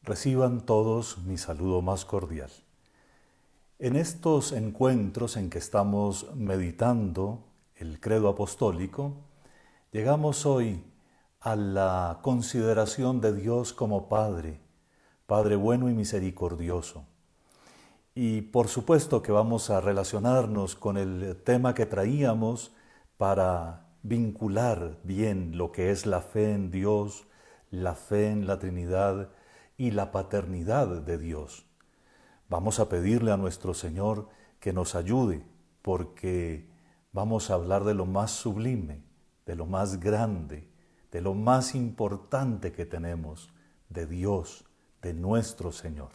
Reciban todos mi saludo más cordial. En estos encuentros en que estamos meditando el credo apostólico, llegamos hoy a la consideración de Dios como Padre, Padre bueno y misericordioso. Y por supuesto que vamos a relacionarnos con el tema que traíamos para vincular bien lo que es la fe en Dios, la fe en la Trinidad y la paternidad de Dios. Vamos a pedirle a nuestro Señor que nos ayude, porque vamos a hablar de lo más sublime, de lo más grande, de lo más importante que tenemos, de Dios, de nuestro Señor.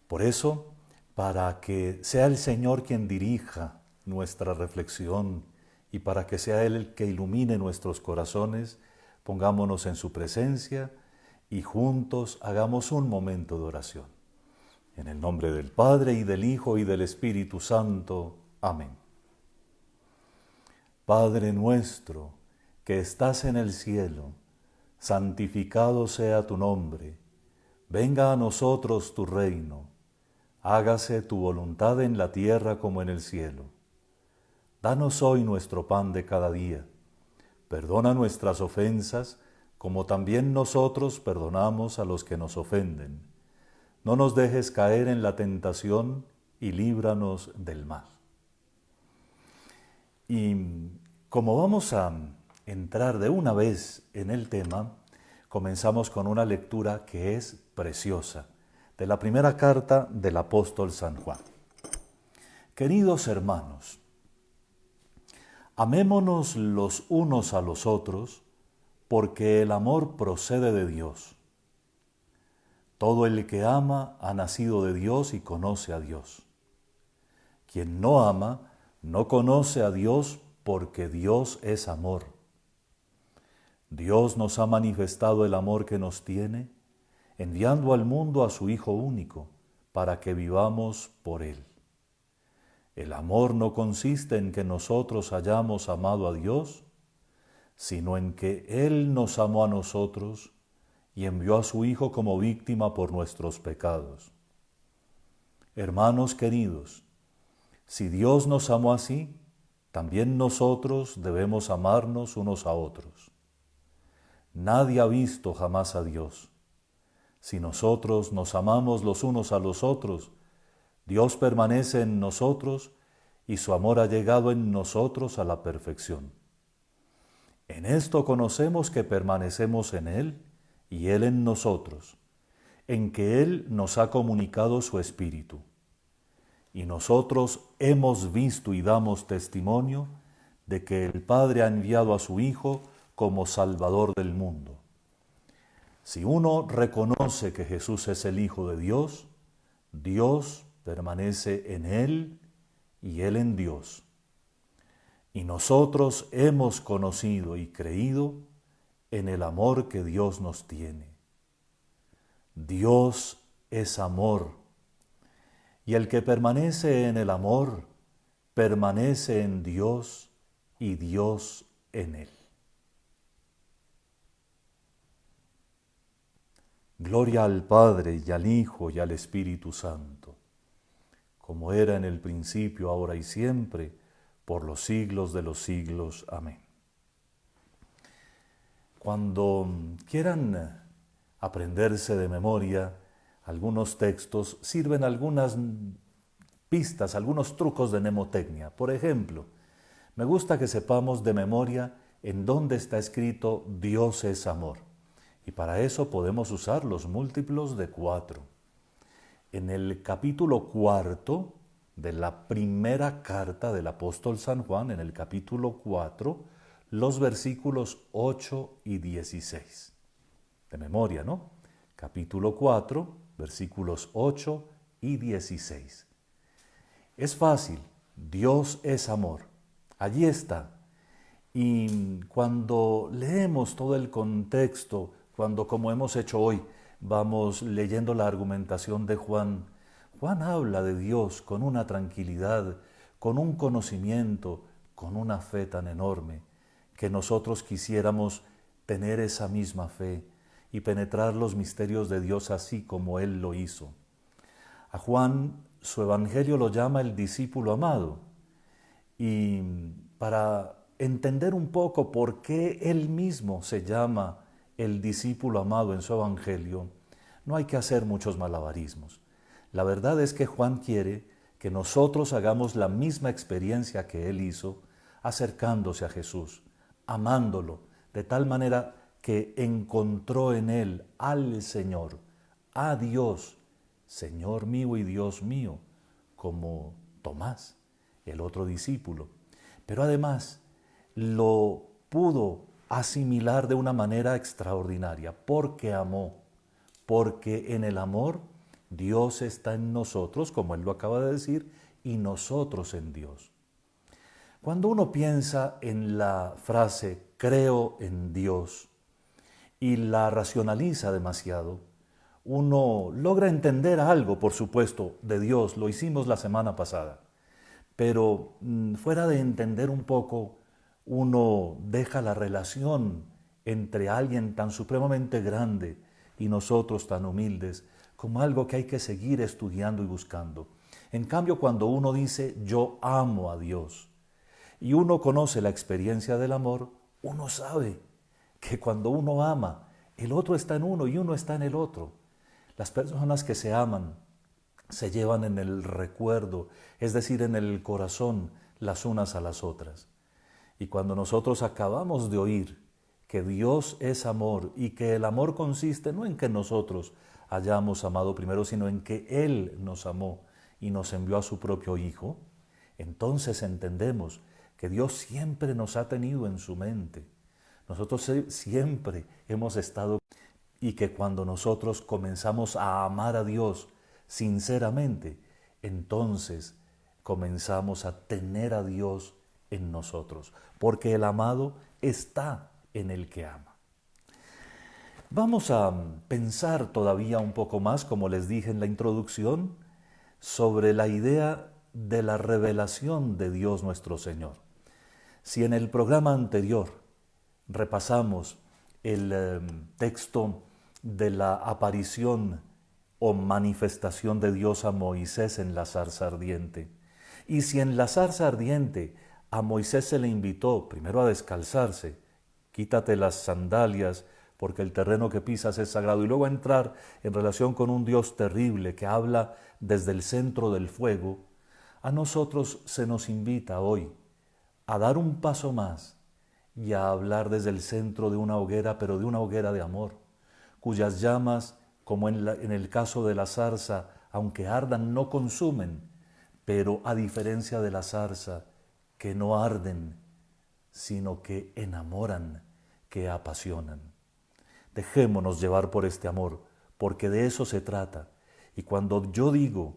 Por eso, para que sea el Señor quien dirija nuestra reflexión y para que sea Él el que ilumine nuestros corazones, pongámonos en su presencia y juntos hagamos un momento de oración. En el nombre del Padre, y del Hijo, y del Espíritu Santo. Amén. Padre nuestro, que estás en el cielo, santificado sea tu nombre. Venga a nosotros tu reino. Hágase tu voluntad en la tierra como en el cielo. Danos hoy nuestro pan de cada día. Perdona nuestras ofensas, como también nosotros perdonamos a los que nos ofenden. No nos dejes caer en la tentación y líbranos del mal. Y como vamos a entrar de una vez en el tema, comenzamos con una lectura que es preciosa, de la primera carta del apóstol San Juan. Queridos hermanos, amémonos los unos a los otros, porque el amor procede de Dios. Todo el que ama ha nacido de Dios y conoce a Dios. Quien no ama no conoce a Dios, porque Dios es amor. Dios nos ha manifestado el amor que nos tiene, enviando al mundo a su Hijo único, para que vivamos por Él. El amor no consiste en que nosotros hayamos amado a Dios, sino en que Él nos amó a nosotros y envió a su Hijo como víctima por nuestros pecados. Hermanos queridos, si Dios nos amó así, también nosotros debemos amarnos unos a otros. Nadie ha visto jamás a Dios. Si nosotros nos amamos los unos a los otros, Dios permanece en nosotros y su amor ha llegado en nosotros a la perfección. En esto conocemos que permanecemos en Él y Él en nosotros, en que Él nos ha comunicado su Espíritu. Y nosotros hemos visto y damos testimonio de que el Padre ha enviado a su Hijo como Salvador del mundo. Si uno reconoce que Jesús es el Hijo de Dios, Dios permanece en Él y Él en Dios. Y nosotros hemos conocido y creído en el amor que Dios nos tiene. Dios es amor, y el que permanece en el amor, permanece en Dios y Dios en él. Gloria al Padre y al Hijo y al Espíritu Santo, como era en el principio, ahora y siempre, por los siglos de los siglos. Amén. Cuando quieran aprenderse de memoria algunos textos, sirven algunas pistas, algunos trucos de mnemotecnia. Por ejemplo, me gusta que sepamos de memoria en dónde está escrito Dios es amor. Y para eso podemos usar los múltiplos de 4. En el capítulo 4 de la primera carta del apóstol San Juan, en el capítulo 4, los versículos 8 y 16. De memoria, ¿no? Capítulo 4, versículos 8 y 16. Es fácil, Dios es amor. Allí está. Y cuando leemos todo el contexto, cuando como hemos hecho hoy, vamos leyendo la argumentación de Juan, Juan habla de Dios con una tranquilidad, con un conocimiento, con una fe tan enorme, que nosotros quisiéramos tener esa misma fe y penetrar los misterios de Dios así como Él lo hizo. A Juan su evangelio lo llama el discípulo amado. Y para entender un poco por qué Él mismo se llama el discípulo amado en su evangelio, no hay que hacer muchos malabarismos. La verdad es que Juan quiere que nosotros hagamos la misma experiencia que Él hizo acercándose a Jesús, amándolo, de tal manera que encontró en Él al Señor, a Dios, Señor mío y Dios mío, como Tomás, el otro discípulo. Pero además lo pudo asimilar de una manera extraordinaria, porque amó, porque en el amor Dios está en nosotros, como Él lo acaba de decir, y nosotros en Dios. Cuando uno piensa en la frase creo en Dios y la racionaliza demasiado, uno logra entender algo, por supuesto, de Dios. Lo hicimos la semana pasada. Pero fuera de entender un poco, uno deja la relación entre alguien tan supremamente grande y nosotros tan humildes como algo que hay que seguir estudiando y buscando. En cambio, cuando uno dice yo amo a Dios y uno conoce la experiencia del amor, uno sabe que cuando uno ama, el otro está en uno y uno está en el otro. Las personas que se aman se llevan en el recuerdo, es decir, en el corazón, las unas a las otras. Y cuando nosotros acabamos de oír que Dios es amor y que el amor consiste no en que nosotros hayamos amado primero, sino en que Él nos amó y nos envió a su propio Hijo, entonces entendemos que Dios siempre nos ha tenido en su mente. Nosotros siempre hemos estado y que cuando nosotros comenzamos a amar a Dios sinceramente, entonces comenzamos a tener a Dios en nosotros, porque el amado está en el que ama. Vamos a pensar todavía un poco más, como les dije en la introducción, sobre la idea de la revelación de Dios nuestro Señor. Si en el programa anterior repasamos el texto de la aparición o manifestación de Dios a Moisés en la zarza ardiente, y si en la zarza ardiente a Moisés se le invitó primero a descalzarse, quítate las sandalias porque el terreno que pisas es sagrado, y luego a entrar en relación con un Dios terrible que habla desde el centro del fuego, a nosotros se nos invita hoy a dar un paso más y a hablar desde el centro de una hoguera, pero de una hoguera de amor, cuyas llamas, como en el caso de la zarza, aunque ardan, no consumen, pero a diferencia de la zarza, que no arden, sino que enamoran, que apasionan. Dejémonos llevar por este amor, porque de eso se trata. Y cuando yo digo,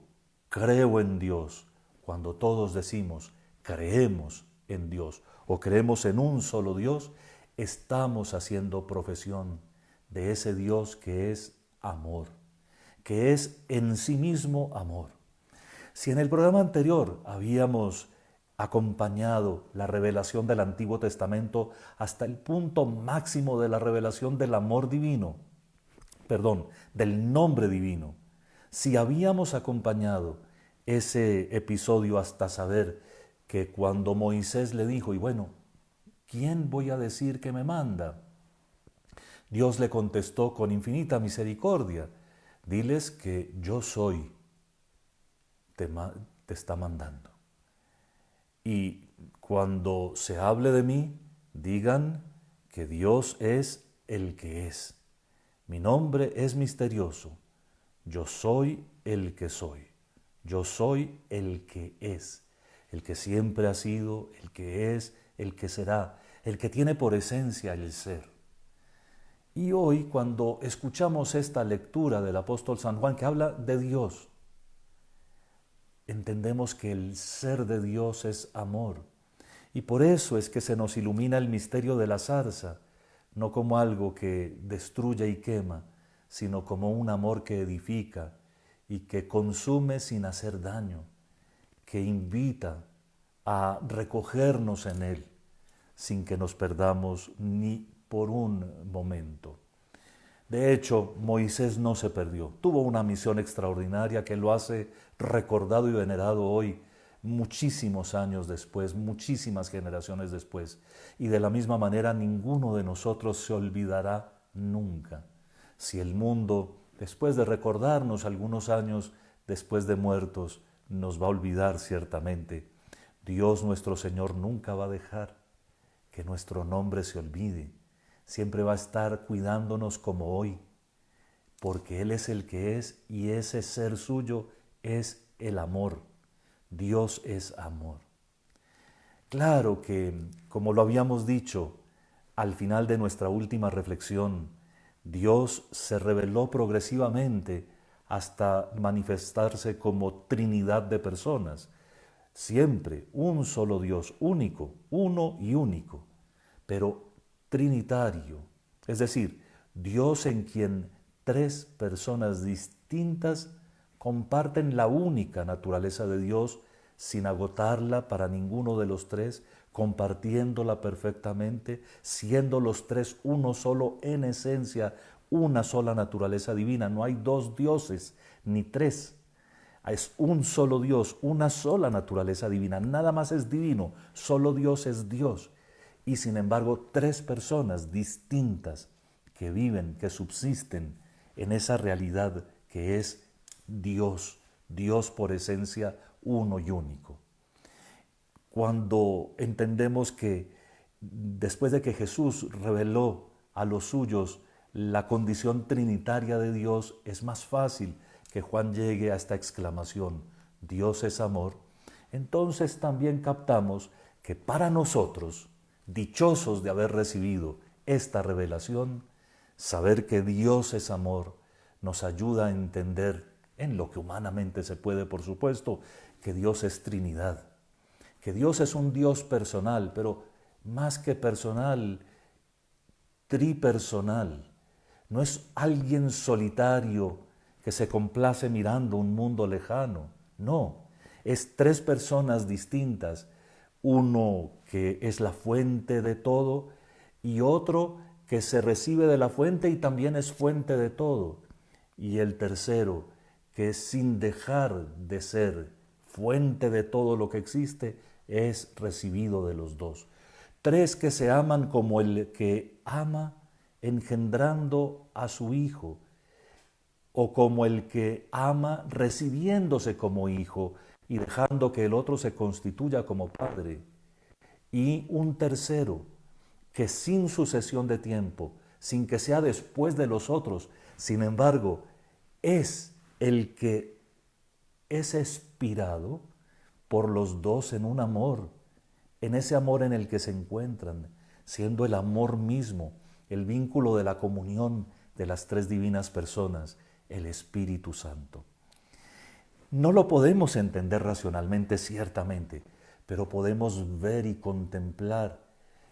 creo en Dios, cuando todos decimos, creemos en Dios, o creemos en un solo Dios, estamos haciendo profesión de ese Dios que es amor, que es en sí mismo amor. Si en el programa anterior habíamos acompañado la revelación del Antiguo Testamento hasta el punto máximo de la revelación del amor divino, del nombre divino, si habíamos acompañado ese episodio hasta saber que cuando Moisés le dijo, y bueno, ¿quién voy a decir que me manda? Dios le contestó con infinita misericordia, diles que yo soy, te está mandando. Y cuando se hable de mí, digan que Dios es el que es. Mi nombre es misterioso. Yo soy el que soy. Yo soy el que es. El que siempre ha sido, el que es, el que será, el que tiene por esencia el ser. Y hoy, cuando escuchamos esta lectura del apóstol San Juan que habla de Dios, entendemos que el ser de Dios es amor. Y por eso es que se nos ilumina el misterio de la zarza, no como algo que destruye y quema, sino como un amor que edifica y que consume sin hacer daño, que invita a recogernos en él, sin que nos perdamos ni por un momento. De hecho, Moisés no se perdió. Tuvo una misión extraordinaria que lo hace recordado y venerado hoy, muchísimos años después, muchísimas generaciones después. Y de la misma manera, ninguno de nosotros se olvidará nunca. Si el mundo, después de recordarnos algunos años después de muertos, nos va a olvidar ciertamente, Dios nuestro Señor nunca va a dejar que nuestro nombre se olvide. Siempre va a estar cuidándonos como hoy, porque Él es el que es y ese ser suyo es el amor. Dios es amor. Claro que, como lo habíamos dicho al final de nuestra última reflexión, Dios se reveló progresivamente hasta manifestarse como Trinidad de personas. Siempre un solo Dios, único, uno y único, pero trinitario, es decir, Dios en quien tres personas distintas comparten la única naturaleza de Dios sin agotarla para ninguno de los tres, compartiéndola perfectamente, siendo los tres uno solo en esencia, una sola naturaleza divina. No hay dos dioses ni tres. Es un solo Dios, una sola naturaleza divina. Nada más es divino, solo Dios es Dios. Y sin embargo, tres personas distintas que viven, que subsisten en esa realidad que es Dios, Dios por esencia uno y único. Cuando entendemos que después de que Jesús reveló a los suyos la condición trinitaria de Dios, es más fácil que Juan llegue a esta exclamación, Dios es amor. Entonces también captamos que para nosotros, dichosos de haber recibido esta revelación, saber que Dios es amor nos ayuda a entender, en lo que humanamente se puede, por supuesto, que Dios es Trinidad, que Dios es un Dios personal, pero más que personal, tripersonal. No es alguien solitario que se complace mirando un mundo lejano, no, es tres personas distintas, uno que es la fuente de todo y otro que se recibe de la fuente y también es fuente de todo, y el tercero que sin dejar de ser fuente de todo lo que existe, es recibido de los dos. Tres que se aman como el que ama engendrando a su hijo, o como el que ama recibiéndose como hijo y dejando que el otro se constituya como padre. Y un tercero que sin sucesión de tiempo, sin que sea después de los otros, sin embargo, es el que es expirado por los dos en un amor, en ese amor en el que se encuentran, siendo el amor mismo, el vínculo de la comunión de las tres divinas personas, el Espíritu Santo. No lo podemos entender racionalmente, ciertamente, pero podemos ver y contemplar,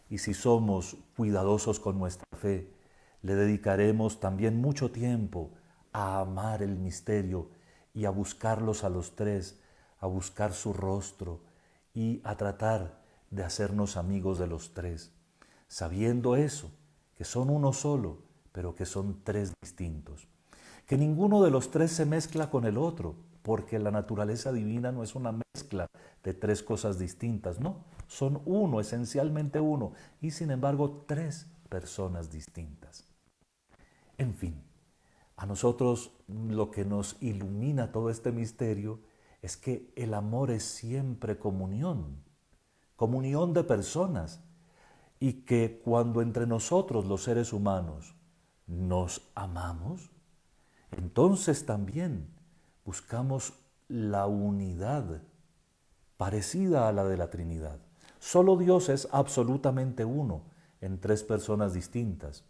y si somos cuidadosos con nuestra fe, le dedicaremos también mucho tiempo a amar el misterio y a buscarlos a los tres, a buscar su rostro y a tratar de hacernos amigos de los tres, sabiendo eso, que son uno solo, pero que son tres distintos. Que ninguno de los tres se mezcla con el otro, porque la naturaleza divina no es una mezcla de tres cosas distintas, no, son uno, esencialmente uno, y sin embargo tres personas distintas. En fin, a nosotros lo que nos ilumina todo este misterio es que el amor es siempre comunión, comunión de personas, y que cuando entre nosotros los seres humanos nos amamos, entonces también buscamos la unidad parecida a la de la Trinidad. Solo Dios es absolutamente uno en tres personas distintas.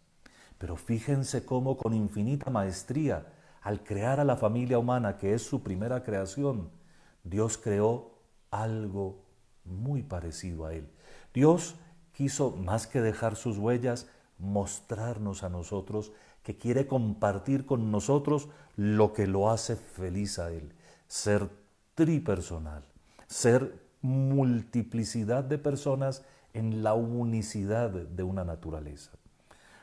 Pero fíjense cómo con infinita maestría, al crear a la familia humana, que es su primera creación, Dios creó algo muy parecido a Él. Dios quiso, más que dejar sus huellas, mostrarnos a nosotros que quiere compartir con nosotros lo que lo hace feliz a Él. Ser tripersonal, ser multiplicidad de personas en la unicidad de una naturaleza.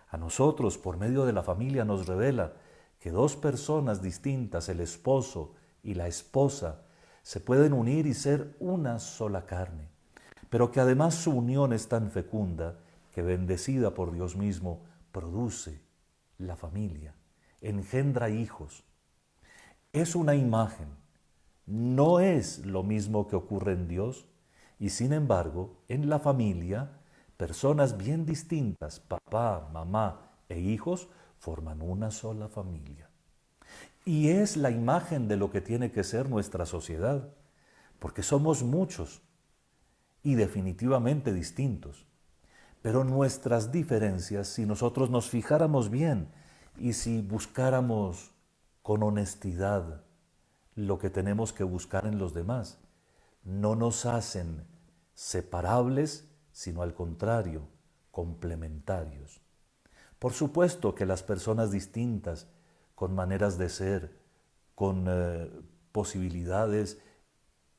A nosotros, por medio de la familia, nos revela que dos personas distintas, el esposo y la esposa, se pueden unir y ser una sola carne, pero que además su unión es tan fecunda que, bendecida por Dios mismo, produce la familia, engendra hijos. Es una imagen, no es lo mismo que ocurre en Dios, y sin embargo, en la familia, personas bien distintas, papá, mamá e hijos, forman una sola familia. Y es la imagen de lo que tiene que ser nuestra sociedad, porque somos muchos y definitivamente distintos. Pero nuestras diferencias, si nosotros nos fijáramos bien y si buscáramos con honestidad lo que tenemos que buscar en los demás, no nos hacen separables, sino al contrario, complementarios. Por supuesto que las personas distintas, con maneras de ser, con posibilidades,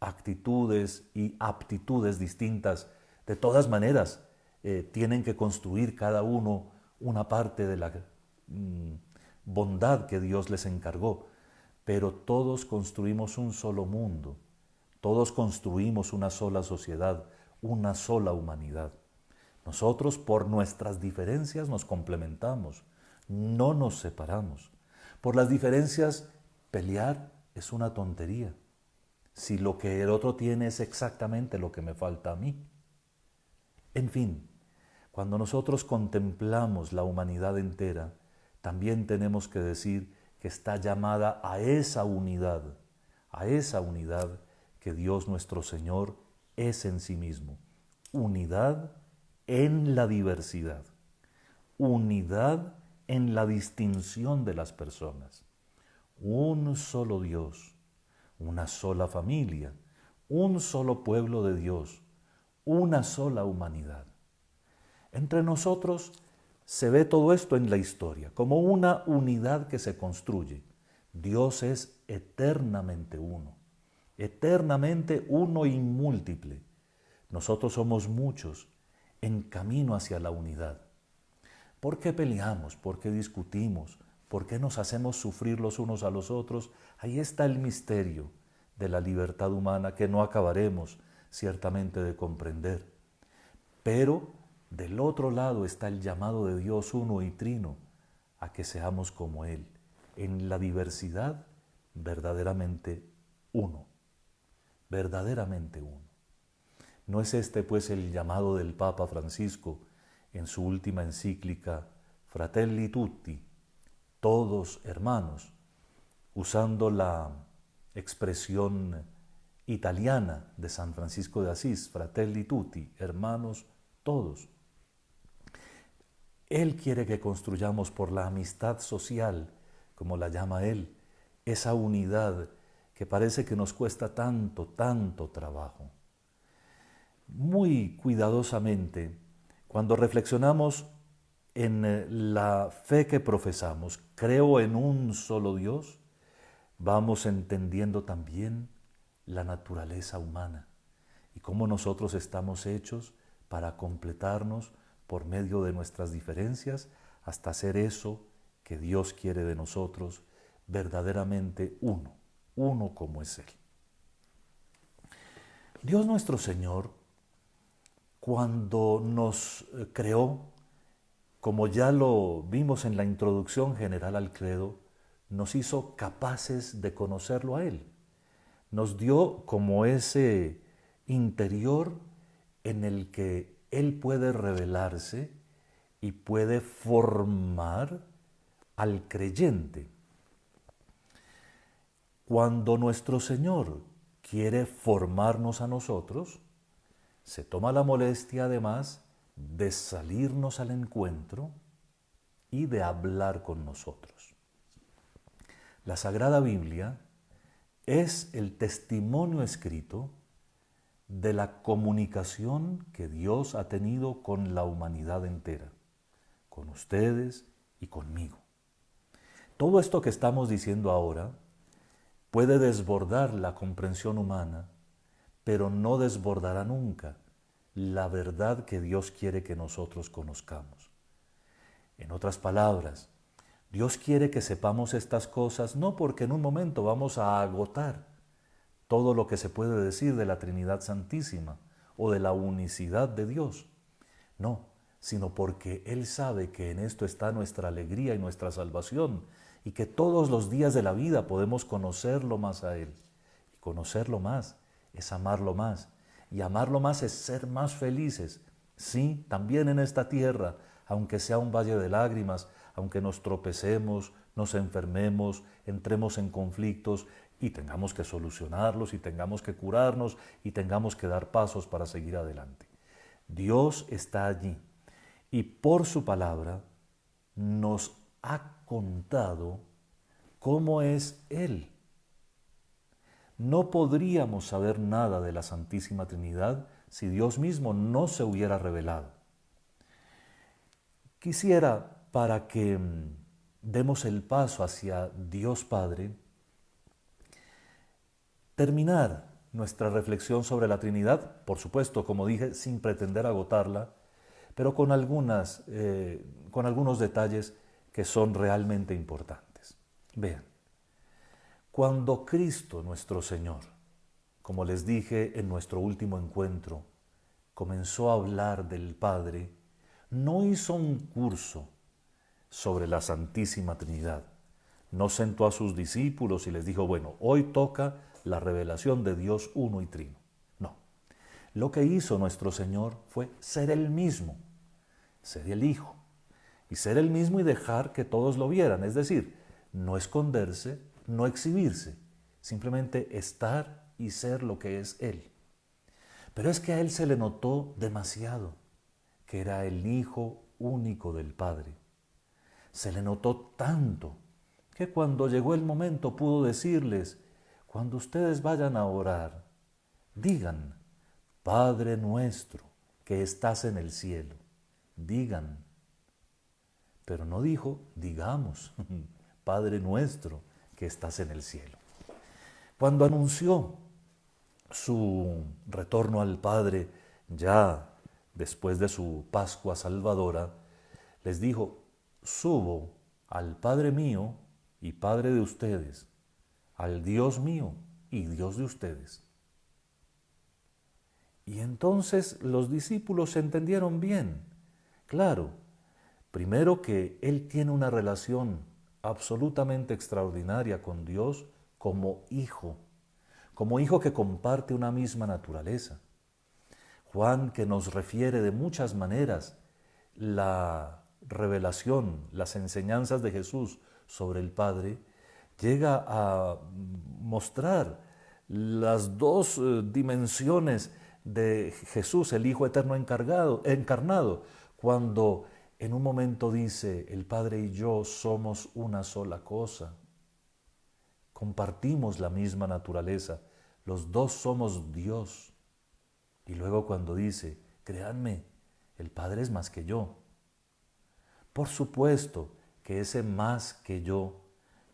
actitudes y aptitudes distintas, de todas maneras, tienen que construir cada uno una parte de la bondad que Dios les encargó, pero todos construimos un solo mundo, todos construimos una sola sociedad, una sola humanidad. Nosotros por nuestras diferencias nos complementamos, no nos separamos. Por las diferencias, pelear es una tontería, si lo que el otro tiene es exactamente lo que me falta a mí. En fin, cuando nosotros contemplamos la humanidad entera, también tenemos que decir que está llamada a esa unidad que Dios nuestro Señor es en sí mismo. Unidad en la diversidad, unidad en la distinción de las personas. Un solo Dios, una sola familia, un solo pueblo de Dios, una sola humanidad. Entre nosotros se ve todo esto en la historia, como una unidad que se construye. Dios es eternamente uno y múltiple. Nosotros somos muchos en camino hacia la unidad. ¿Por qué peleamos? ¿Por qué discutimos? ¿Por qué nos hacemos sufrir los unos a los otros? Ahí está el misterio de la libertad humana que no acabaremos ciertamente de comprender. Pero del otro lado está el llamado de Dios uno y trino a que seamos como Él, en la diversidad verdaderamente uno, verdaderamente uno. ¿No es este pues el llamado del Papa Francisco en su última encíclica Fratelli Tutti, todos hermanos, usando la expresión italiana de San Francisco de Asís, Fratelli Tutti, hermanos todos? Él quiere que construyamos por la amistad social, como la llama Él, esa unidad que parece que nos cuesta tanto, tanto trabajo. Muy cuidadosamente, cuando reflexionamos en la fe que profesamos, creo en un solo Dios, vamos entendiendo también la naturaleza humana y cómo nosotros estamos hechos para completarnos por medio de nuestras diferencias hasta ser eso que Dios quiere de nosotros, verdaderamente uno como es Él. Dios nuestro Señor, cuando nos creó, como ya lo vimos en la introducción general al credo, nos hizo capaces de conocerlo a Él. Nos dio como ese interior en el que Él puede revelarse y puede formar al creyente. Cuando nuestro Señor quiere formarnos a nosotros, se toma la molestia además de salirnos al encuentro y de hablar con nosotros. La Sagrada Biblia es el testimonio escrito de la comunicación que Dios ha tenido con la humanidad entera, con ustedes y conmigo. Todo esto que estamos diciendo ahora puede desbordar la comprensión humana, pero no desbordará nunca la verdad que Dios quiere que nosotros conozcamos. En otras palabras, Dios quiere que sepamos estas cosas no porque en un momento vamos a agotar todo lo que se puede decir de la Trinidad Santísima o de la unicidad de Dios. No, sino porque Él sabe que en esto está nuestra alegría y nuestra salvación y que todos los días de la vida podemos conocerlo más a Él. Y conocerlo más es amarlo más. Y amarlo más es ser más felices. Sí, también en esta tierra, aunque sea un valle de lágrimas, aunque nos tropecemos, nos enfermemos, entremos en conflictos y tengamos que solucionarlos y tengamos que curarnos y tengamos que dar pasos para seguir adelante. Dios está allí y por su palabra nos ha contado cómo es Él. No podríamos saber nada de la Santísima Trinidad si Dios mismo no se hubiera revelado. Quisiera, para que demos el paso hacia Dios Padre, terminar nuestra reflexión sobre la Trinidad, por supuesto, como dije, sin pretender agotarla, pero con algunos detalles que son realmente importantes. Vean, cuando Cristo nuestro Señor, como les dije en nuestro último encuentro, comenzó a hablar del Padre, no hizo un curso sobre la Santísima Trinidad. No sentó a sus discípulos y les dijo, bueno, hoy toca la revelación de Dios uno y trino. No. Lo que hizo nuestro Señor fue ser Él mismo, ser el Hijo, y ser Él mismo y dejar que todos lo vieran, es decir, no esconderse, no exhibirse, simplemente estar y ser lo que es Él. Pero es que a Él se le notó demasiado que era el Hijo único del Padre. Se le notó tanto que cuando llegó el momento pudo decirles, cuando ustedes vayan a orar, digan, Padre nuestro que estás en el cielo. Digan. Pero no dijo, digamos, Padre nuestro que estás en el cielo. Cuando anunció su retorno al Padre, ya después de su Pascua Salvadora, les dijo, subo al Padre mío y Padre de ustedes, al Dios mío y Dios de ustedes. Y entonces los discípulos entendieron bien. Claro, primero que Él tiene una relación absolutamente extraordinaria con Dios como hijo que comparte una misma naturaleza. Juan, que nos refiere de muchas maneras la revelación, las enseñanzas de Jesús sobre el Padre, llega a mostrar las dos dimensiones de Jesús, el Hijo Eterno encarnado, cuando en un momento dice, el Padre y yo somos una sola cosa, compartimos la misma naturaleza, los dos somos Dios. Y luego cuando dice, créanme, el Padre es más que yo. Por supuesto que ese más que yo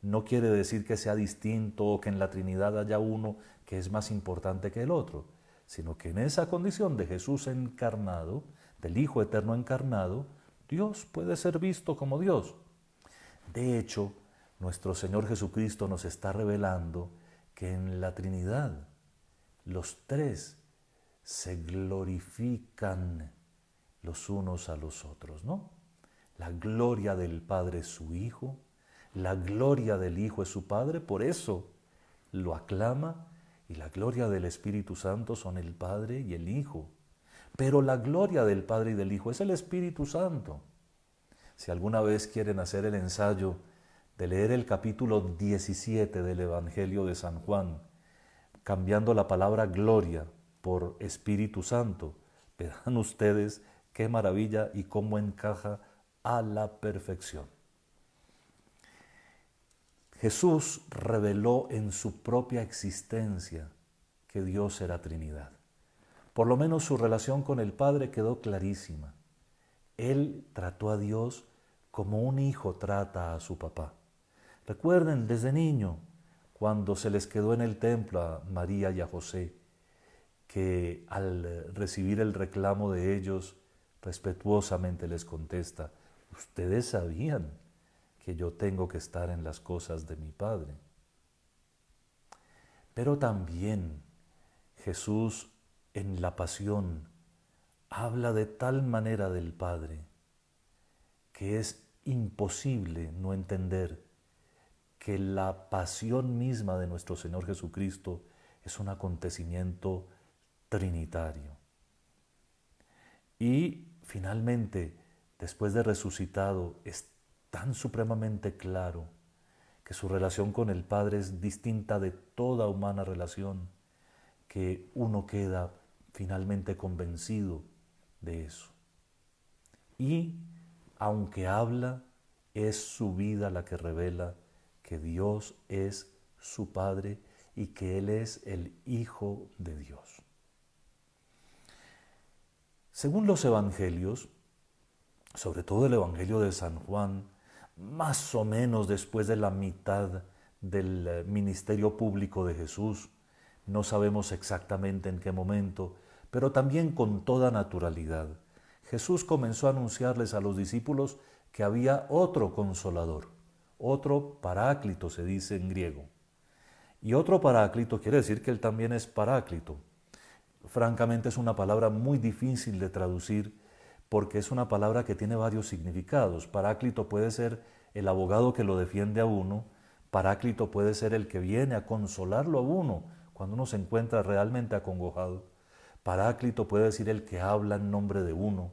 no quiere decir que sea distinto o que en la Trinidad haya uno que es más importante que el otro, sino que en esa condición de Jesús encarnado, del Hijo Eterno encarnado, Dios puede ser visto como Dios. De hecho, nuestro Señor Jesucristo nos está revelando que en la Trinidad los tres se glorifican los unos a los otros, ¿no? La gloria del Padre es su Hijo, la gloria del Hijo es su Padre, por eso lo aclama, y la gloria del Espíritu Santo son el Padre y el Hijo. Pero la gloria del Padre y del Hijo es el Espíritu Santo. Si alguna vez quieren hacer el ensayo de leer el capítulo 17 del Evangelio de San Juan, cambiando la palabra gloria por Espíritu Santo, verán ustedes qué maravilla y cómo encaja a la perfección. Jesús reveló en su propia existencia que Dios era Trinidad. Por lo menos su relación con el Padre quedó clarísima. Él trató a Dios como un hijo trata a su papá. Recuerden desde niño, cuando se les quedó en el templo a María y a José, que al recibir el reclamo de ellos, respetuosamente les contesta, Ustedes sabían que yo tengo que estar en las cosas de mi Padre. Pero también Jesús en la pasión habla de tal manera del Padre que es imposible no entender que la pasión misma de nuestro Señor Jesucristo es un acontecimiento trinitario. Y finalmente, después de resucitado, es tan supremamente claro que su relación con el Padre es distinta de toda humana relación, que uno queda finalmente convencido de eso. Y aunque habla, es su vida la que revela que Dios es su Padre y que Él es el Hijo de Dios. Según los evangelios, sobre todo el Evangelio de San Juan, más o menos después de la mitad del ministerio público de Jesús, no sabemos exactamente en qué momento, pero también con toda naturalidad, Jesús comenzó a anunciarles a los discípulos que había otro consolador, otro paráclito se dice en griego. Y otro paráclito quiere decir que él también es paráclito. Francamente es una palabra muy difícil de traducir porque es una palabra que tiene varios significados. Paráclito puede ser el abogado que lo defiende a uno, paráclito puede ser el que viene a consolarlo a uno cuando uno se encuentra realmente acongojado. Paráclito puede decir el que habla en nombre de uno.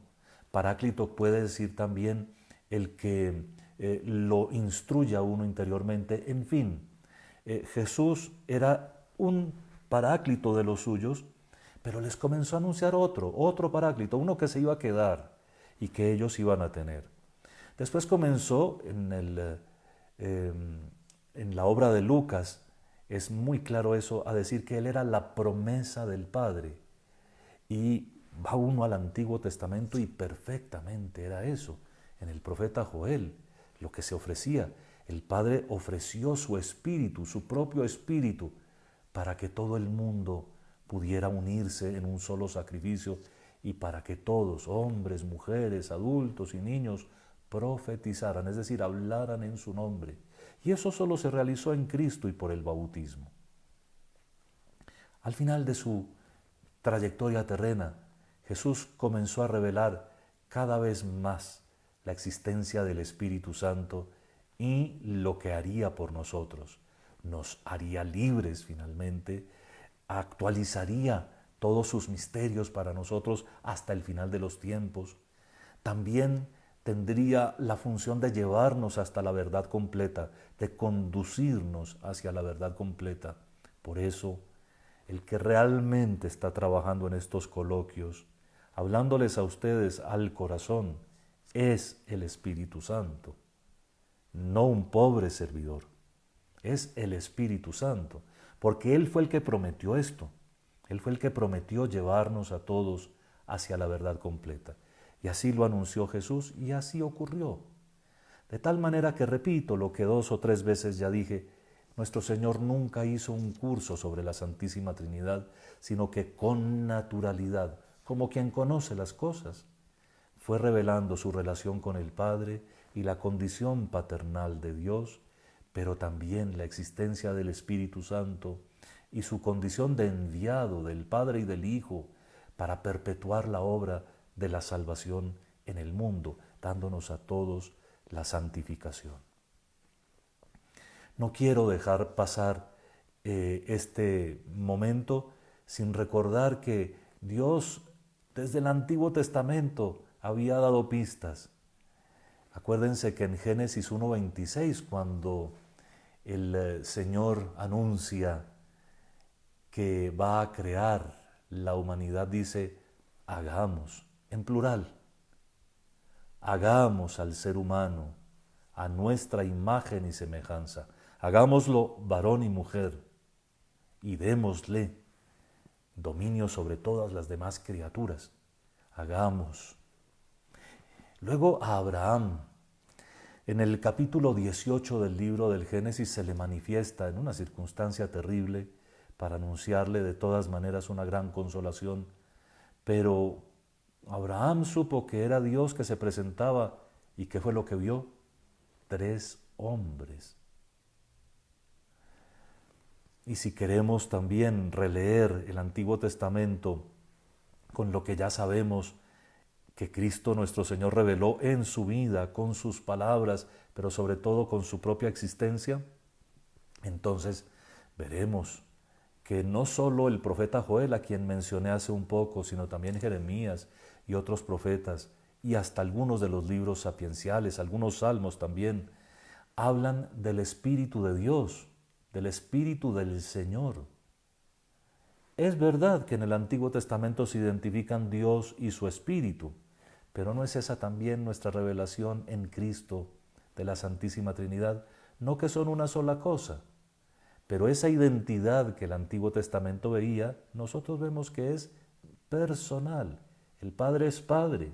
Paráclito puede decir también el que lo instruye a uno interiormente. En fin, Jesús era un paráclito de los suyos, pero les comenzó a anunciar otro paráclito, uno que se iba a quedar y que ellos iban a tener. Después comenzó en la obra de Lucas, es muy claro eso, a decir que él era la promesa del Padre. Y va uno al Antiguo Testamento y perfectamente era eso. En el profeta Joel, lo que se ofrecía, el Padre ofreció su espíritu, su propio espíritu, para que todo el mundo pudiera unirse en un solo sacrificio y para que todos, hombres, mujeres, adultos y niños, profetizaran, es decir, hablaran en su nombre. Y eso solo se realizó en Cristo y por el bautismo. Al final de su trayectoria terrena, Jesús comenzó a revelar cada vez más la existencia del Espíritu Santo y lo que haría por nosotros. Nos haría libres finalmente, actualizaría todos sus misterios para nosotros hasta el final de los tiempos. También tendría la función de llevarnos hasta la verdad completa, de conducirnos hacia la verdad completa. Por eso, el que realmente está trabajando en estos coloquios, hablándoles a ustedes al corazón, es el Espíritu Santo, no un pobre servidor, es el Espíritu Santo, porque Él fue el que prometió esto, Él fue el que prometió llevarnos a todos hacia la verdad completa. Y así lo anunció Jesús y así ocurrió. De tal manera que repito lo que 2 o 3 veces ya dije, nuestro Señor nunca hizo un curso sobre la Santísima Trinidad, sino que con naturalidad, como quien conoce las cosas, fue revelando su relación con el Padre y la condición paternal de Dios, pero también la existencia del Espíritu Santo y su condición de enviado del Padre y del Hijo para perpetuar la obra de la salvación en el mundo, dándonos a todos la santificación. No quiero dejar pasar este momento sin recordar que Dios desde el Antiguo Testamento había dado pistas. Acuérdense que en Génesis 1:26, cuando el Señor anuncia que va a crear la humanidad, dice, hagamos, en plural, hagamos al ser humano a nuestra imagen y semejanza. Hagámoslo varón y mujer y démosle dominio sobre todas las demás criaturas. Hagamos. Luego a Abraham, en el capítulo 18 del libro del Génesis, se le manifiesta en una circunstancia terrible para anunciarle de todas maneras una gran consolación, pero Abraham supo que era Dios que se presentaba ¿Y qué fue lo que vio? 3 hombres. Y si queremos también releer el Antiguo Testamento con lo que ya sabemos que Cristo nuestro Señor reveló en su vida, con sus palabras, pero sobre todo con su propia existencia, entonces veremos que no solo el profeta Joel, a quien mencioné hace un poco, sino también Jeremías y otros profetas, y hasta algunos de los libros sapienciales, algunos salmos también, hablan del Espíritu de Dios, del Espíritu del Señor. Es verdad que en el Antiguo Testamento se identifican Dios y su Espíritu, pero ¿no es esa también nuestra revelación en Cristo de la Santísima Trinidad? No que son una sola cosa, pero esa identidad que el Antiguo Testamento veía, nosotros vemos que es personal. El Padre es Padre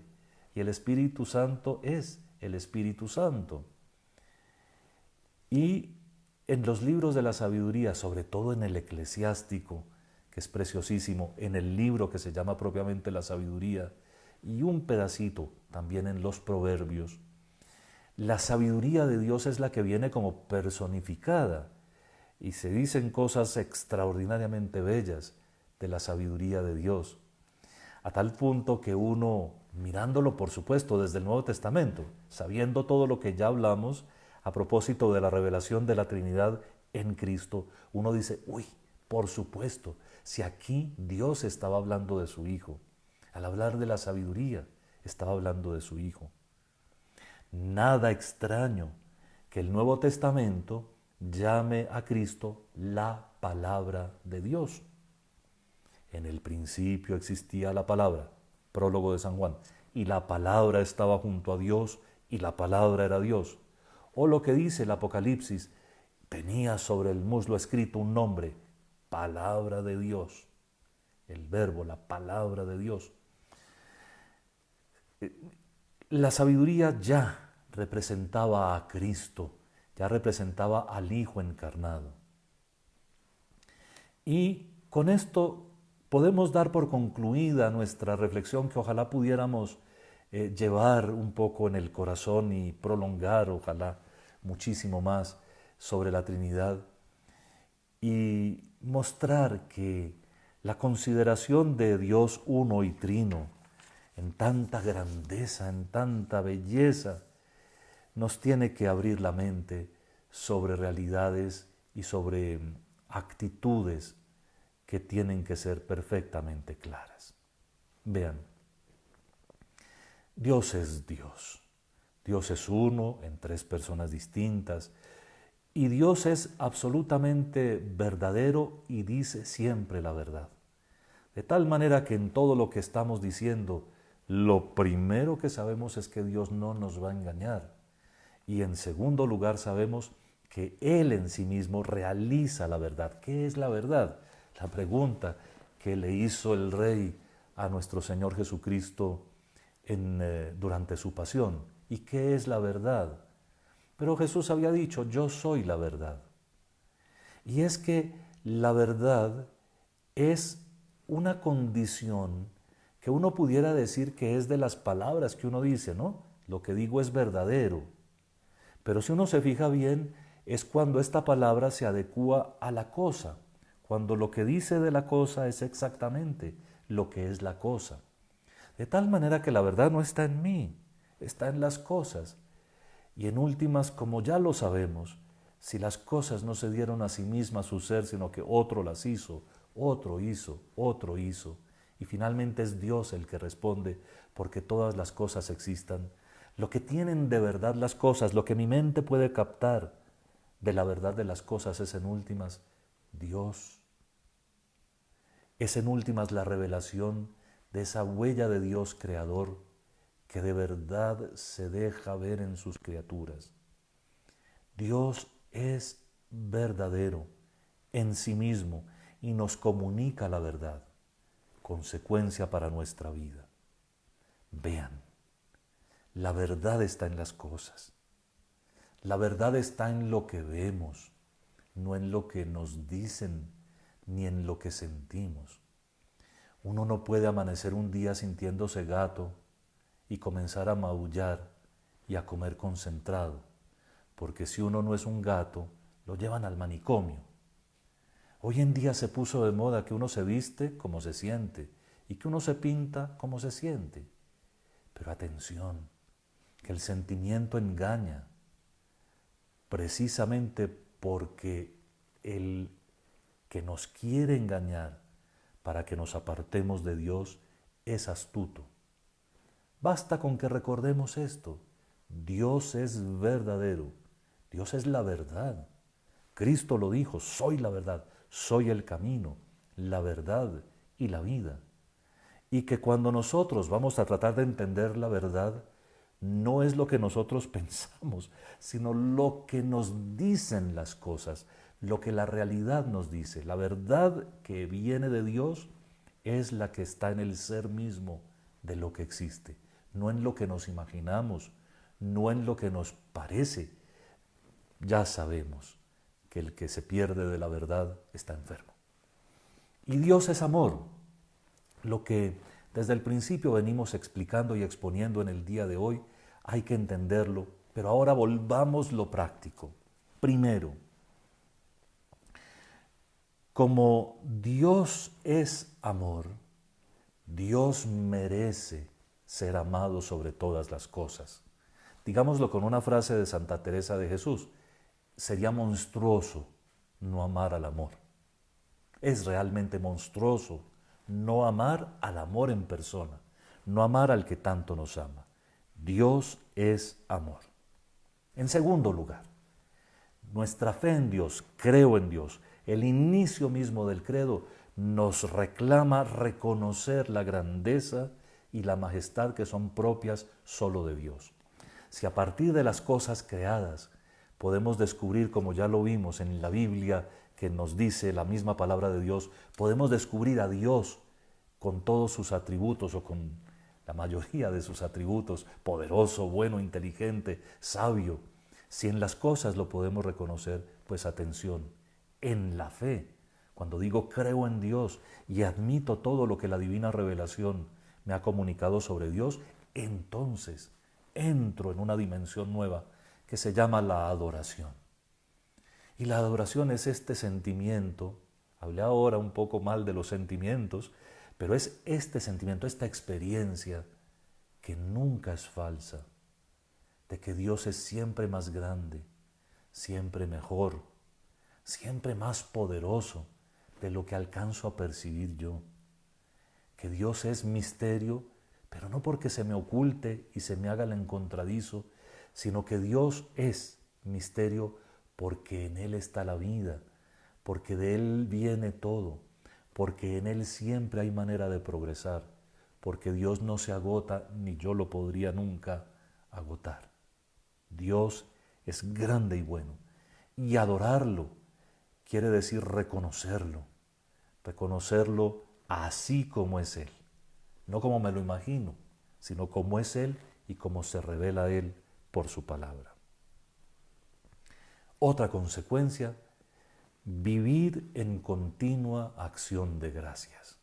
y el Espíritu Santo es el Espíritu Santo. Y en los libros de la sabiduría, sobre todo en el eclesiástico, que es preciosísimo, en el libro que se llama propiamente la sabiduría, y un pedacito también en los proverbios, la sabiduría de Dios es la que viene como personificada, y se dicen cosas extraordinariamente bellas de la sabiduría de Dios, a tal punto que uno, mirándolo por supuesto desde el Nuevo Testamento, sabiendo todo lo que ya hablamos a propósito de la revelación de la Trinidad en Cristo, uno dice, uy, por supuesto, si aquí Dios estaba hablando de su Hijo, al hablar de la sabiduría, estaba hablando de su Hijo. Nada extraño que el Nuevo Testamento llame a Cristo la palabra de Dios. En el principio existía la palabra, prólogo de San Juan, y la palabra estaba junto a Dios y la palabra era Dios. O lo que dice el Apocalipsis, tenía sobre el muslo escrito un nombre, palabra de Dios. El verbo, la palabra de Dios. La sabiduría ya representaba a Cristo, ya representaba al Hijo encarnado. Y con esto podemos dar por concluida nuestra reflexión que ojalá pudiéramos llevar un poco en el corazón y prolongar, ojalá, muchísimo más sobre la Trinidad y mostrar que la consideración de Dios uno y trino en tanta grandeza, en tanta belleza, nos tiene que abrir la mente sobre realidades y sobre actitudes que tienen que ser perfectamente claras. Vean, Dios es Dios. Dios es uno en 3 personas distintas y Dios es absolutamente verdadero y dice siempre la verdad. De tal manera que en todo lo que estamos diciendo, lo primero que sabemos es que Dios no nos va a engañar. Y en segundo lugar sabemos que Él en sí mismo realiza la verdad. ¿Qué es la verdad? La pregunta que le hizo el Rey a nuestro Señor Jesucristo durante su pasión. ¿Y qué es la verdad? Pero Jesús había dicho, yo soy la verdad. Y es que la verdad es una condición que uno pudiera decir que es de las palabras que uno dice, ¿no? Lo que digo es verdadero. Pero si uno se fija bien, es cuando esta palabra se adecúa a la cosa, cuando lo que dice de la cosa es exactamente lo que es la cosa. De tal manera que la verdad no está en mí, está en las cosas. Y en últimas, como ya lo sabemos, si las cosas no se dieron a sí mismas su ser, sino que otro las hizo, otro hizo, otro hizo, y finalmente es Dios el que responde porque todas las cosas existan. Lo que tienen de verdad las cosas, lo que mi mente puede captar de la verdad de las cosas es en últimas Dios. Es en últimas la revelación de esa huella de Dios creador que de verdad se deja ver en sus criaturas. Dios es verdadero en sí mismo y nos comunica la verdad, consecuencia para nuestra vida. Vean, la verdad está en las cosas. La verdad está en lo que vemos, no en lo que nos dicen ni en lo que sentimos. Uno no puede amanecer un día sintiéndose gato y comenzar a maullar y a comer concentrado, porque si uno no es un gato, lo llevan al manicomio. Hoy en día se puso de moda que uno se viste como se siente y que uno se pinta como se siente. Pero atención, que el sentimiento engaña, precisamente porque el que nos quiere engañar para que nos apartemos de Dios es astuto. Basta con que recordemos esto. Dios es verdadero. Dios es la verdad. Cristo lo dijo, soy la verdad, soy el camino, la verdad y la vida. Y que cuando nosotros vamos a tratar de entender la verdad, no es lo que nosotros pensamos, sino lo que nos dicen las cosas, lo que la realidad nos dice. La verdad que viene de Dios es la que está en el ser mismo de lo que existe, no en lo que nos imaginamos, no en lo que nos parece. Ya sabemos que el que se pierde de la verdad está enfermo. Y Dios es amor, lo que desde el principio venimos explicando y exponiendo en el día de hoy, hay que entenderlo, pero ahora volvamos lo práctico. Primero, como Dios es amor, Dios merece ser amado sobre todas las cosas. Digámoslo con una frase de Santa Teresa de Jesús, sería monstruoso no amar al amor. Es realmente monstruoso no amar al amor en persona, no amar al que tanto nos ama. Dios es amor. En segundo lugar, nuestra fe en Dios, creo en Dios, el inicio mismo del credo nos reclama reconocer la grandeza y la majestad que son propias solo de Dios. Si a partir de las cosas creadas podemos descubrir, como ya lo vimos en la Biblia, que nos dice la misma palabra de Dios, podemos descubrir a Dios con todos sus atributos o con la mayoría de sus atributos, poderoso, bueno, inteligente, sabio. Si en las cosas lo podemos reconocer, pues atención, en la fe, cuando digo creo en Dios y admito todo lo que la divina revelación me ha comunicado sobre Dios, entonces entro en una dimensión nueva que se llama la adoración. Y la adoración es este sentimiento, hablé ahora un poco mal de los sentimientos, pero es este sentimiento, esta experiencia que nunca es falsa, de que Dios es siempre más grande, siempre mejor, siempre más poderoso de lo que alcanzo a percibir yo. Que Dios es misterio, pero no porque se me oculte y se me haga el encontradizo, sino que Dios es misterio porque en Él está la vida, porque de Él viene todo, porque en Él siempre hay manera de progresar, porque Dios no se agota ni yo lo podría nunca agotar. Dios es grande y bueno, y adorarlo quiere decir reconocerlo, reconocerlo así como es Él, no como me lo imagino, sino como es Él y como se revela Él por su palabra. Otra consecuencia, vivir en continua acción de gracias.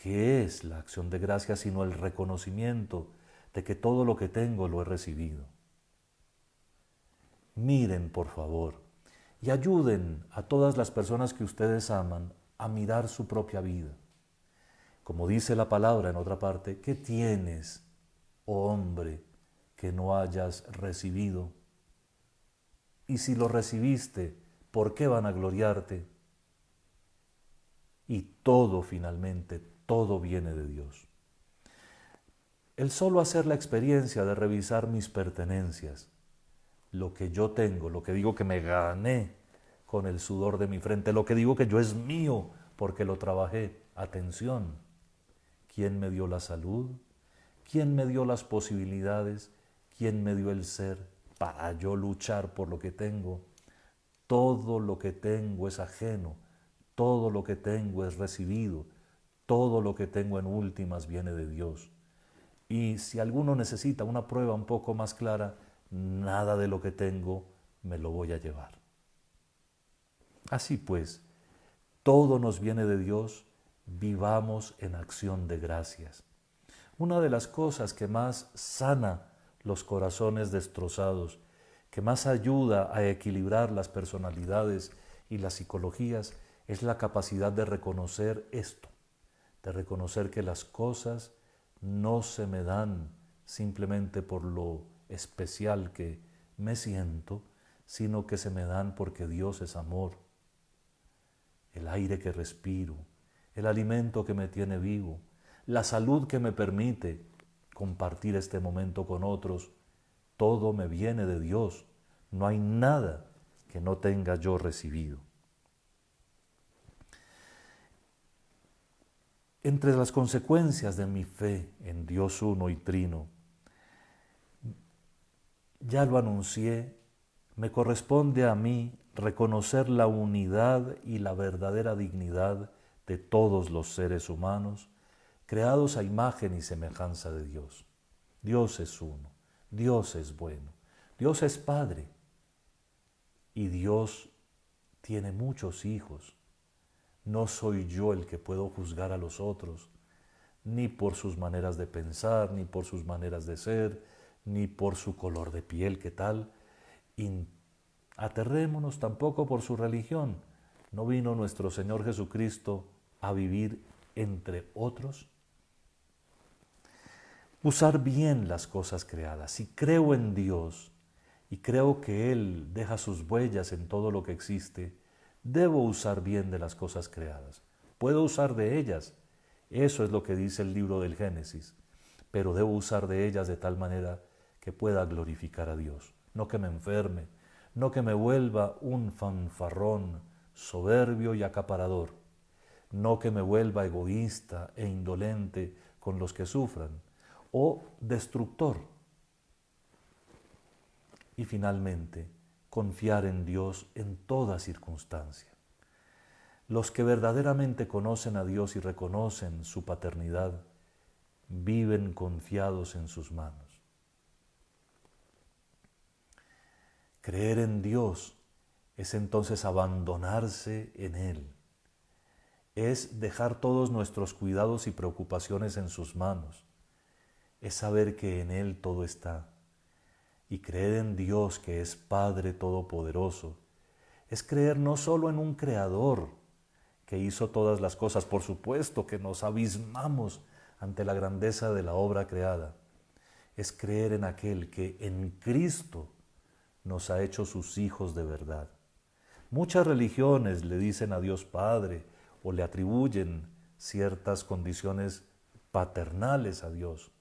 ¿Qué es la acción de gracias sino el reconocimiento de que todo lo que tengo lo he recibido? Miren, por favor, y ayuden a todas las personas que ustedes aman a mirar su propia vida. Como dice la palabra en otra parte, ¿qué tienes, oh hombre, que no hayas recibido? Y si lo recibiste, ¿por qué van a gloriarte? Y todo finalmente, todo viene de Dios. El solo hacer la experiencia de revisar mis pertenencias, lo que yo tengo, lo que digo que me gané con el sudor de mi frente, lo que digo que yo es mío porque lo trabajé. Atención, ¿quién me dio la salud? ¿Quién me dio las posibilidades? ¿Quién me dio el ser para yo luchar por lo que tengo? Todo lo que tengo es ajeno, todo lo que tengo es recibido, todo lo que tengo en últimas viene de Dios. Y si alguno necesita una prueba un poco más clara, nada de lo que tengo me lo voy a llevar. Así pues, todo nos viene de Dios, vivamos en acción de gracias. Una de las cosas que más sana los corazones destrozados, que más ayuda a equilibrar las personalidades y las psicologías, es la capacidad de reconocer esto, de reconocer que las cosas no se me dan simplemente por lo especial que me siento, sino que se me dan porque Dios es amor. El aire que respiro, el alimento que me tiene vivo, la salud que me permite compartir este momento con otros, todo me viene de Dios. No hay nada que no tenga yo recibido. Entre las consecuencias de mi fe en Dios uno y trino, ya lo anuncié, me corresponde a mí reconocer la unidad y la verdadera dignidad de todos los seres humanos, creados a imagen y semejanza de Dios. Dios es uno, Dios es bueno, Dios es Padre y Dios tiene muchos hijos. No soy yo el que puedo juzgar a los otros, ni por sus maneras de pensar, ni por sus maneras de ser, ni por su color de piel, ¿qué tal? Y aterrémonos tampoco por su religión. ¿No vino nuestro Señor Jesucristo a vivir entre otros? Usar bien las cosas creadas. Si creo en Dios y creo que Él deja sus huellas en todo lo que existe, debo usar bien de las cosas creadas. Puedo usar de ellas. Eso es lo que dice el libro del Génesis. Pero debo usar de ellas de tal manera que pueda glorificar a Dios. No que me enferme, no que me vuelva un fanfarrón soberbio y acaparador, no que me vuelva egoísta e indolente con los que sufran, o destructor. Y finalmente, confiar en Dios en toda circunstancia. Los que verdaderamente conocen a Dios y reconocen su paternidad, viven confiados en sus manos. Creer en Dios es entonces abandonarse en Él. Es dejar todos nuestros cuidados y preocupaciones en sus manos. Es saber que en Él todo está. Y creer en Dios, que es Padre Todopoderoso, es creer no solo en un Creador que hizo todas las cosas. Por supuesto que nos abismamos ante la grandeza de la obra creada. Es creer en aquel que en Cristo nos ha hecho sus hijos de verdad. Muchas religiones le dicen a Dios Padre o le atribuyen ciertas condiciones paternales a Dios,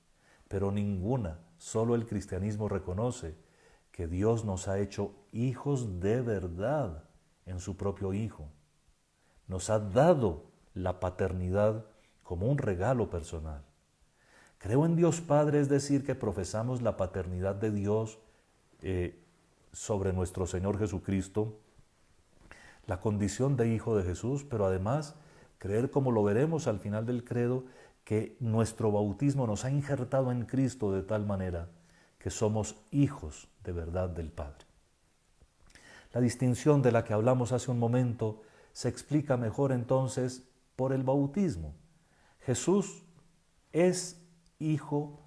pero ninguna, solo el cristianismo reconoce que Dios nos ha hecho hijos de verdad en su propio Hijo. Nos ha dado la paternidad como un regalo personal. Creo en Dios Padre, es decir, que profesamos la paternidad de Dios sobre nuestro Señor Jesucristo, la condición de Hijo de Jesús, pero además creer, como lo veremos al final del credo, que nuestro bautismo nos ha injertado en Cristo de tal manera que somos hijos de verdad del Padre. La distinción de la que hablamos hace un momento se explica mejor entonces por el bautismo. Jesús es hijo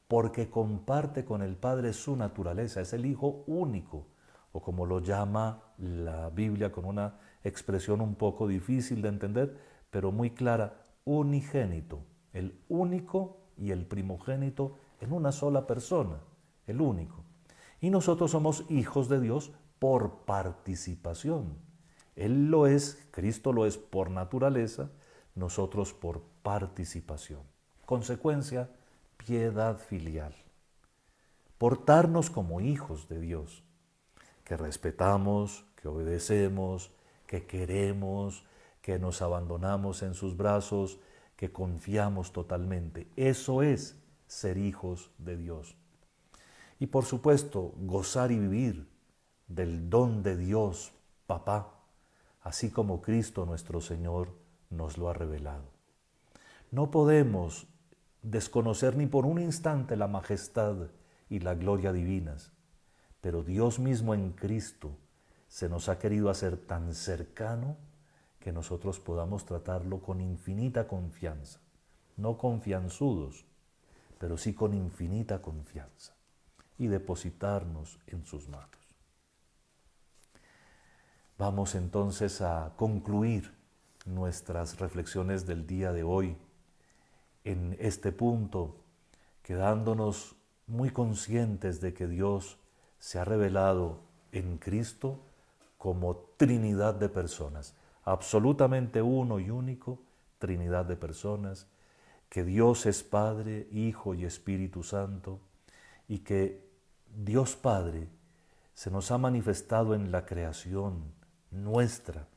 porque comparte con el Padre su naturaleza, es el Hijo único, o como lo llama la Biblia con una expresión un poco difícil de entender, pero muy clara, unigénito, el único y el primogénito en una sola persona, el único. Y nosotros somos hijos de Dios por participación. Él lo es, Cristo lo es por naturaleza, nosotros por participación. Consecuencia, piedad filial. Portarnos como hijos de Dios, que respetamos, que obedecemos, que queremos, que nos abandonamos en sus brazos, que confiamos totalmente. Eso es ser hijos de Dios. Y por supuesto, gozar y vivir del don de Dios, Papá, así como Cristo nuestro Señor nos lo ha revelado. No podemos desconocer ni por un instante la majestad y la gloria divinas, pero Dios mismo en Cristo se nos ha querido hacer tan cercano que nosotros podamos tratarlo con infinita confianza, no confianzudos, pero sí con infinita confianza. y depositarnos en sus manos. Vamos entonces a concluir nuestras reflexiones del día de hoy en este punto, quedándonos muy conscientes de que Dios se ha revelado en Cristo como Trinidad de personas, absolutamente uno y único, Trinidad de personas, que Dios es Padre, Hijo y Espíritu Santo, y que Dios Padre se nos ha manifestado en la creación nuestra,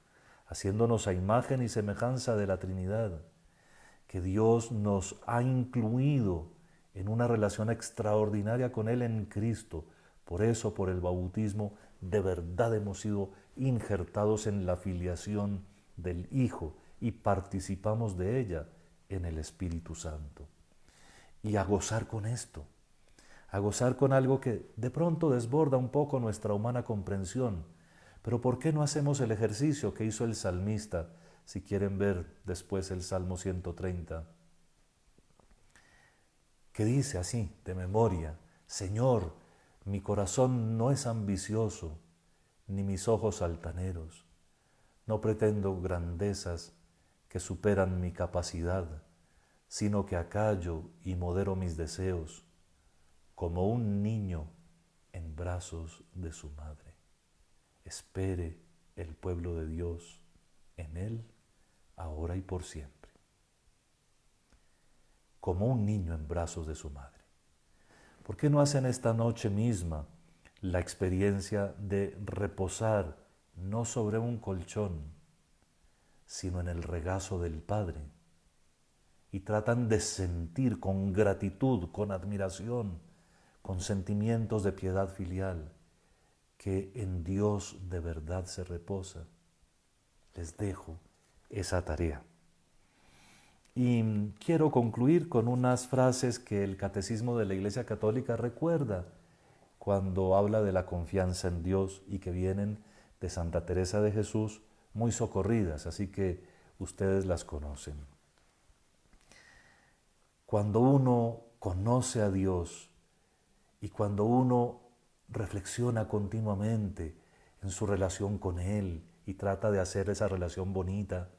haciéndonos a imagen y semejanza de la Trinidad, que Dios nos ha incluido en una relación extraordinaria con Él en Cristo. Por eso, por el bautismo, de verdad hemos sido injertados en la filiación del Hijo y participamos de ella en el Espíritu Santo. Y a gozar con esto, a gozar con algo que de pronto desborda un poco nuestra humana comprensión. Pero ¿por qué no hacemos el ejercicio que hizo el salmista? Si quieren ver después el Salmo 130, que dice así, de memoria: Señor, mi corazón no es ambicioso, ni mis ojos altaneros. No pretendo grandezas que superan mi capacidad, sino que acallo y modero mis deseos, como un niño en brazos de su madre. Espere el pueblo de Dios en Él, ahora y por siempre. Como un niño en brazos de su madre. ¿Por qué no hacen esta noche misma la experiencia de reposar no sobre un colchón, sino en el regazo del Padre? Y tratan de sentir con gratitud, con admiración, con sentimientos de piedad filial, que en Dios de verdad se reposa. Les dejo esa tarea. Y quiero concluir con unas frases que el Catecismo de la Iglesia Católica recuerda cuando habla de la confianza en Dios y que vienen de Santa Teresa de Jesús, muy socorridas, así que ustedes las conocen. Cuando uno conoce a Dios y cuando uno reflexiona continuamente en su relación con Él y trata de hacer esa relación bonita,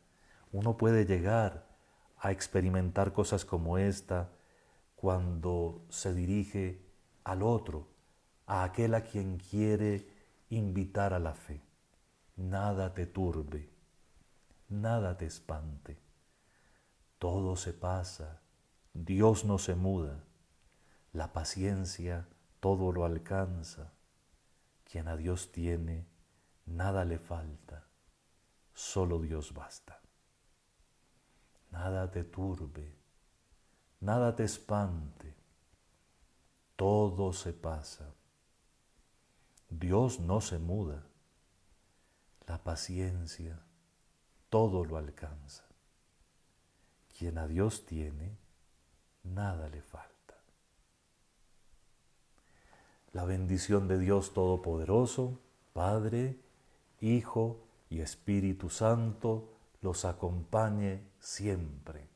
uno puede llegar a experimentar cosas como esta cuando se dirige al otro, a aquel a quien quiere invitar a la fe. Nada te turbe, nada te espante. Todo se pasa, Dios no se muda, la paciencia todo lo alcanza. Quien a Dios tiene, nada le falta, solo Dios basta. Nada te turbe, nada te espante, todo se pasa. Dios no se muda, la paciencia todo lo alcanza. Quien a Dios tiene, nada le falta. La bendición de Dios Todopoderoso, Padre, Hijo y Espíritu Santo, los acompañe siempre.